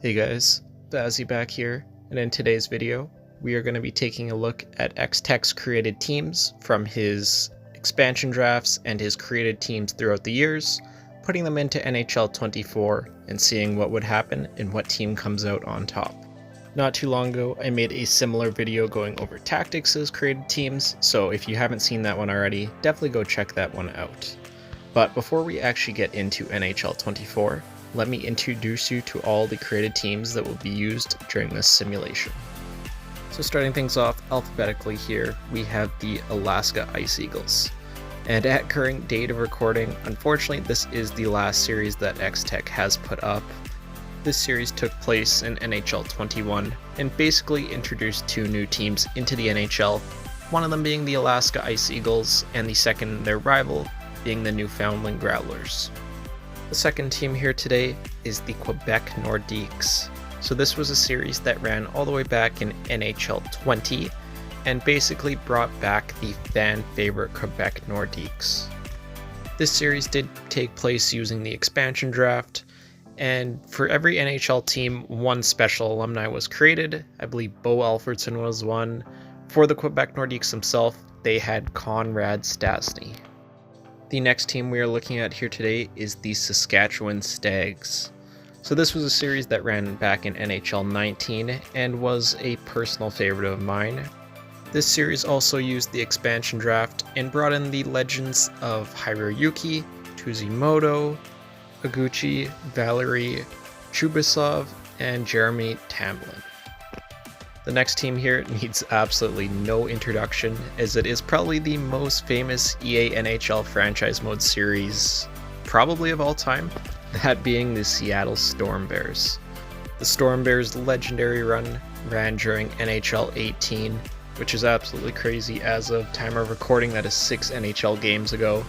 Hey guys, Vasy back here, and in today's video, we are going to be taking a look at xTech's created teams from his expansion drafts and his created teams throughout the years, putting them into NHL 24 and seeing what would happen and what team comes out on top. Not too long ago, I made a similar video going over Tactics' created teams, so if you haven't seen that one already, definitely go check that one out. But before we actually get into NHL 24, let me introduce you to all the created teams that will be used during this simulation. So starting things off alphabetically here, we have the Alaska Ice Eagles. And at current date of recording, unfortunately this is the last series that xTech has put up. This series took place in NHL 21 and basically introduced two new teams into the NHL, one of them being the Alaska Ice Eagles and the second, their rival, being the Newfoundland Growlers. The second team here today is the Quebec Nordiques. So this was a series that ran all the way back in NHL 20 and basically brought back the fan favorite Quebec Nordiques. This series did take place using the expansion draft, and for every NHL team, one special alumni was created. I believe Bo Alfredson was one. For the Quebec Nordiques themselves, they had Conrad Stastny. The next team we are looking at here today is the Saskatchewan Stags. So this was a series that ran back in NHL 19 and was a personal favorite of mine. This series also used the expansion draft and brought in the legends of Hiroyuki, Tuzimoto, Higuchi, Valery, Chubasov, and Jeremy Tamlin. The next team here needs absolutely no introduction, as it is probably the most famous EA NHL franchise mode series, probably of all time, that being the Seattle Storm Bears. The Storm Bears' legendary run ran during NHL 18, which is absolutely crazy as of time of recording, that is 6 NHL games ago.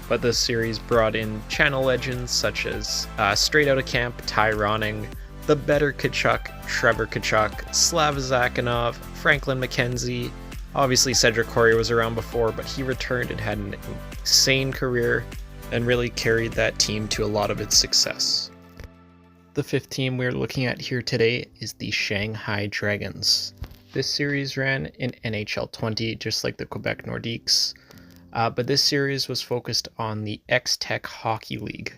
But this series brought in channel legends such as Straight Outta Camp, Ty Ronning, The Better Tkachuk, Trevor Tkachuk, Slav Zakhanov, Franklin McKenzie. Obviously Cedric Corrier was around before, but he returned and had an insane career and really carried that team to a lot of its success. The fifth team we're looking at here today is the Shanghai Dragons. This series ran in NHL 20, just like the Quebec Nordiques, but this series was focused on the xTechHockey League.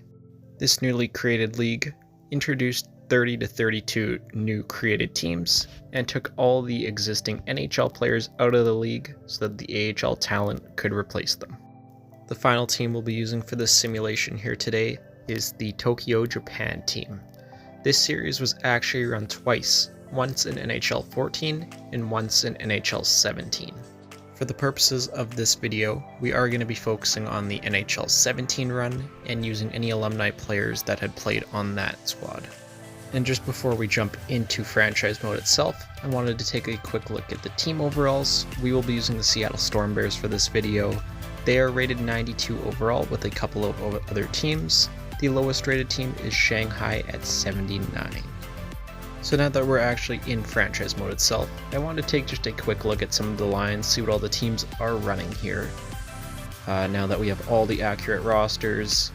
This newly created league introduced 30 to 32 new created teams and took all the existing NHL players out of the league so that the AHL talent could replace them. The final team we'll be using for this simulation here today is the Tokyo Japan team. This series was actually run twice, once in NHL 14 and once in NHL 17. For the purposes of this video, we are going to be focusing on the NHL 17 run and using any alumni players that had played on that squad. And just before we jump into franchise mode itself, I wanted to take a quick look at the team overalls. We will be using the Seattle Storm Bears for this video. They are rated 92 overall with a couple of other teams. The lowest rated team is Shanghai at 79. So now that we're actually in franchise mode itself, I wanted to take just a quick look at some of the lines, see what all the teams are running here. Now that we have all the accurate rosters,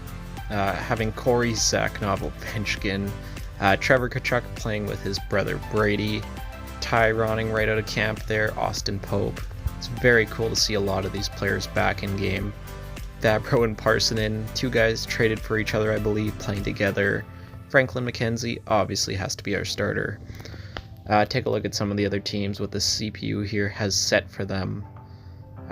having Corey Zakhanov, Ovechkin, Trevor Tkachuk playing with his brother Brady, Ty Ronning right out of camp there, Austin Pope. It's very cool to see a lot of these players back in game. Fabro and Parsonen, two guys traded for each other I believe, playing together. Franklin McKenzie obviously has to be our starter. Take a look at some of the other teams, what the CPU here has set for them.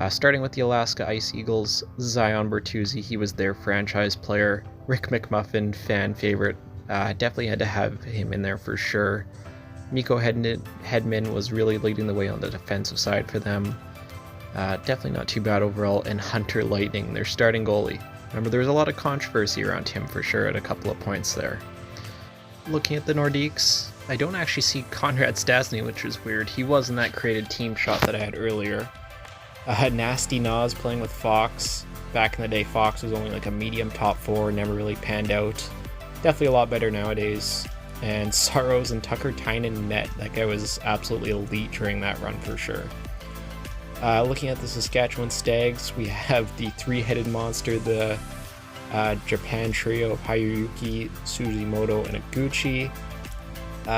Starting with the Alaska Ice Eagles, Zion Bertuzzi, he was their franchise player. Rick McMuffin, fan favorite. Definitely had to have him in there for sure. Mikko Hedman was really leading the way on the defensive side for them. Definitely not too bad overall. And Hunter Lightning, their starting goalie. Remember, there was a lot of controversy around him for sure at a couple of points there. Looking at the Nordiques, I don't actually see Conrad Stastny, which is weird. He was in that created team shot that I had earlier. Nasty Nas playing with Fox. Back in the day, Fox was only like a medium top 4, never really panned out. Definitely a lot better nowadays. And Saros and Tucker Tynan net. That guy was absolutely elite during that run for sure. Looking at the Saskatchewan Stags, we have the three-headed monster, the Japan trio of Hiroyuki, Suzimoto, and Higuchi.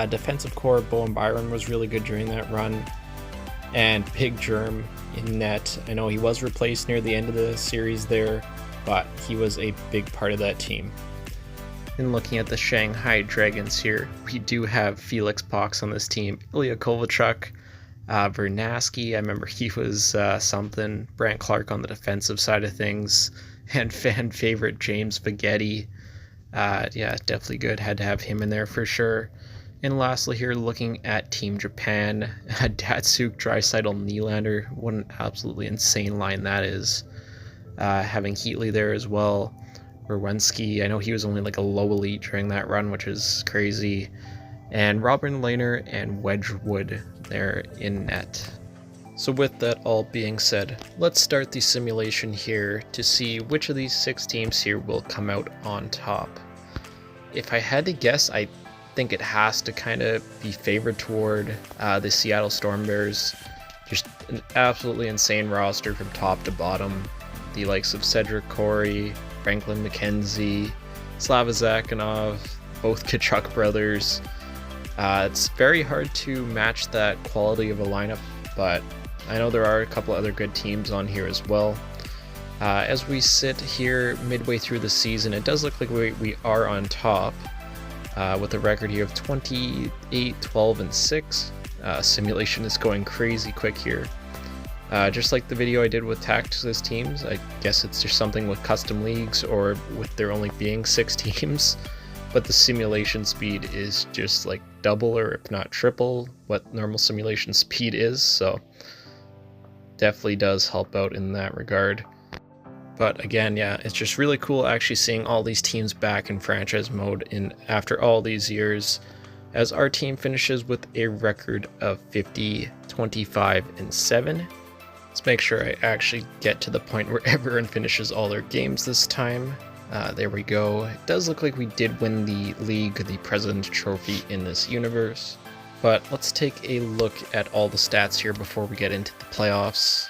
Defensive core, Bowen Byron was really good during that run. And Big Germ in net. I know he was replaced near the end of the series there, but he was a big part of that team. And looking at the Shanghai Dragons here, we do have Felix Pox on this team, Ilya Kovalchuk, Vernaski, I remember he was something, Brant Clark on the defensive side of things, and fan favorite James Vignetti. Yeah, definitely good, had to have him in there for sure. And lastly here, looking at Team Japan, Datsuk, Draisaitl, Nylander, what an absolutely insane line that is. Having Heatley there as well, Rowensky, I know he was only like a low elite during that run, which is crazy. And Robin Lehner and Wedgwood there in net. So with that all being said, let's start the simulation here to see which of these 6 teams here will come out on top. If I had to guess, I think it has to kind of be favored toward the Seattle Storm Bears. Just an absolutely insane roster from top to bottom. The likes of Cedric Corey, Franklin McKenzie, Slava Zakhanov, both Tkachuk brothers. It's very hard to match that quality of a lineup, but I know there are a couple other good teams on here as well. As we sit here midway through the season, it does look like we are on top with a record here of 28, 12, and 6. Simulation is going crazy quick here. Just like the video I did with Tactics teams, I guess it's just something with custom leagues or with there only being 6 teams. But the simulation speed is just like double or if not triple what normal simulation speed is, so definitely does help out in that regard. But again, yeah, it's just really cool actually seeing all these teams back in franchise mode after all these years, as our team finishes with a record of 50, 25, and 7. Let's make sure I actually get to the point where everyone finishes all their games this time. There we go. It does look like we did win the league, the President Trophy in this universe. But let's take a look at all the stats here before we get into the playoffs.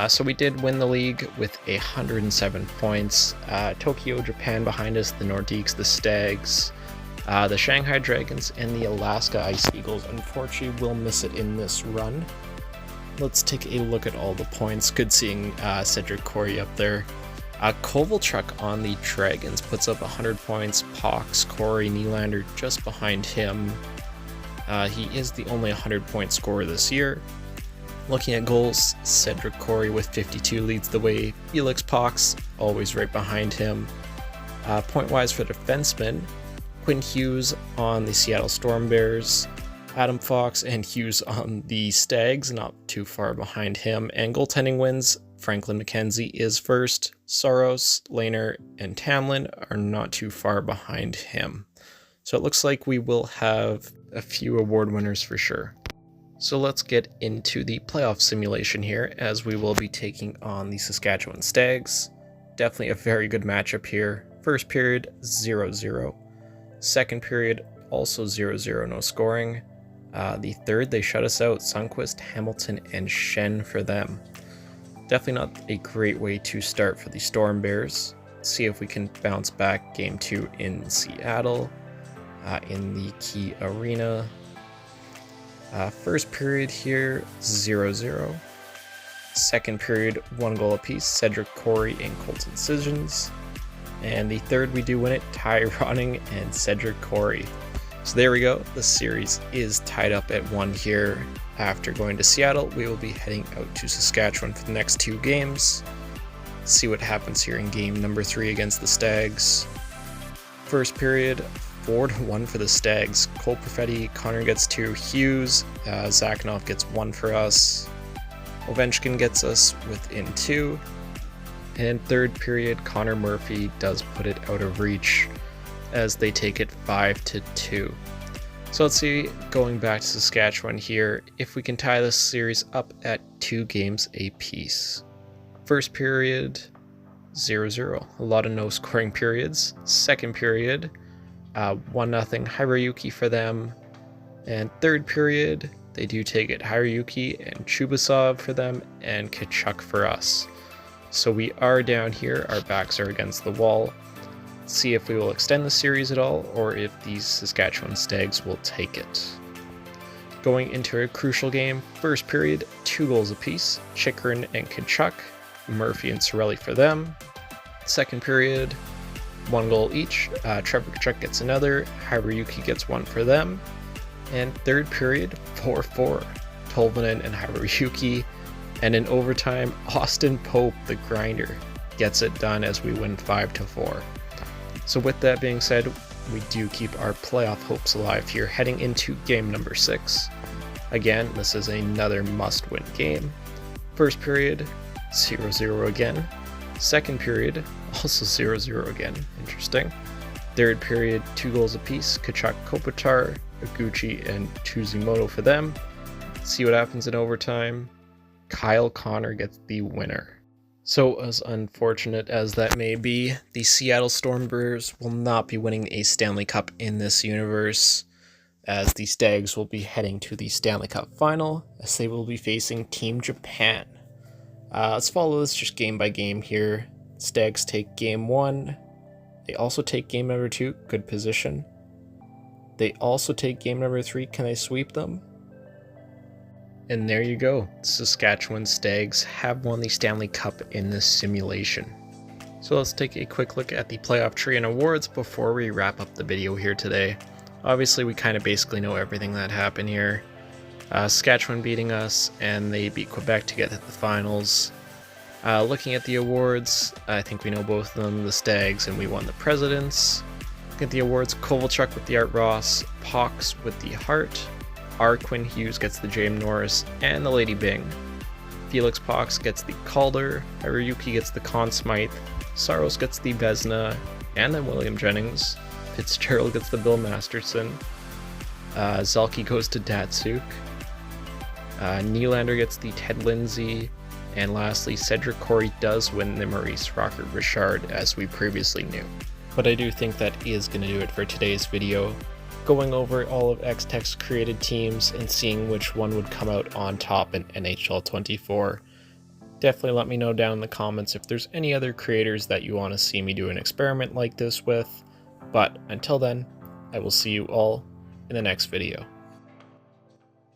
So we did win the league with 107 points. Tokyo, Japan behind us, the Nordiques, the Stags, the Shanghai Dragons, and the Alaska Ice Eagles unfortunately will miss it in this run. Let's take a look at all the points. Good seeing Cedric Corey up there. Kovalchuk on the Dragons puts up 100 points. Pox, Corey, Nylander just behind him. He is the only 100-point scorer this year. Looking at goals, Cedric Corey with 52 leads the way. Felix Pox always right behind him. Point-wise for defensemen, Quinn Hughes on the Seattle Storm Bears. Adam Fox and Hughes on the Stags, not too far behind him. And goaltending wins, Franklin McKenzie is first. Saros, Lehner, and Tamlin are not too far behind him. So it looks like we will have a few award winners for sure. So let's get into the playoff simulation here, as we will be taking on the Saskatchewan Stags. Definitely a very good matchup here. First period, 0-0. Second period, also 0-0, no scoring. The third, they shut us out. Sundqvist, Hamilton, and Shen for them. Definitely not a great way to start for the Storm Bears. Let's see if we can bounce back game 2 in Seattle, in the Key Arena. First period here, 0-0. Second period, 1 goal apiece, Cedric Corey and Colton Sissons. And the third, we do win it, Ty Ronning and Cedric Corey. So there we go, the series is tied up at 1 here. After going to Seattle, we will be heading out to Saskatchewan for the next 2 games. See what happens here in game number 3 against the Stags. First period, 4-1 for the Stags. Cole Perfetti, Connor gets 2, Hughes, Zakhanov gets 1 for us. Ovechkin gets us within 2. And third period, Connor Murphy does put it out of reach as they take it 5-2. So let's see, going back to Saskatchewan here, if we can tie this series up at 2 games apiece. First period, 0-0. A lot of no scoring periods. Second period, 1-0 Hiroyuki for them. And third period, they do take it Hiroyuki and Chubasov for them and Tkachuk for us. So we are down here, our backs are against the wall. see if we will extend the series at all, or if these Saskatchewan Stags will take it. Going into a crucial game, first period, 2 goals apiece, Chychrun and Tkachuk, Murphy and Cirelli for them. Second period, 1 goal each, Trevor Tkachuk gets another, Hiroyuki gets 1 for them. And third period, 4-4, Tolvanen and Hiroyuki. And in overtime, Austin Pope, the grinder, gets it done as we win 5-4. So with that being said, we do keep our playoff hopes alive here heading into game number 6. Again, this is another must-win game. First period, 0-0 again. Second period, also 0-0 again. Interesting. Third period, 2 goals apiece. Tkachuk, Kopitar, Iguchi, and Tuzimoto for them. See what happens in overtime. Kyle Connor gets the winner. So as unfortunate as that may be, the Seattle Stormbriers will not be winning a Stanley Cup in this universe, as the Stags will be heading to the Stanley Cup final, as they will be facing Team Japan. Let's follow this just game by game here. Stags take game 1. They also take game number 2. Good position. They also take game number 3. Can they sweep them? And there you go. Saskatchewan Stags have won the Stanley Cup in this simulation. So let's take a quick look at the playoff tree and awards before we wrap up the video here today. Obviously, we kind of basically know everything that happened here. Saskatchewan beating us, and they beat Quebec to get to the finals. Looking at the awards, I think we know both of them, the Stags, and we won the Presidents. Looking at the awards, Kovalchuk with the Art Ross, Pox with the Hart, R. Quinn Hughes gets the James Norris and the Lady Byng. Felix Pox gets the Calder, Hiroyuki gets the Conn Smythe, Saros gets the Vezina and then William Jennings, Fitzgerald gets the Bill Masterson, Zelke goes to Datsuk, Nylander gets the Ted Lindsay, and lastly Cedric Corey does win the Maurice Rocket Richard as we previously knew. But I do think that is going to do it for today's video, going over all of xTech's created teams and seeing which one would come out on top in NHL 24. Definitely let me know down in the comments if there's any other creators that you want to see me do an experiment like this with. But until then, I will see you all in the next video.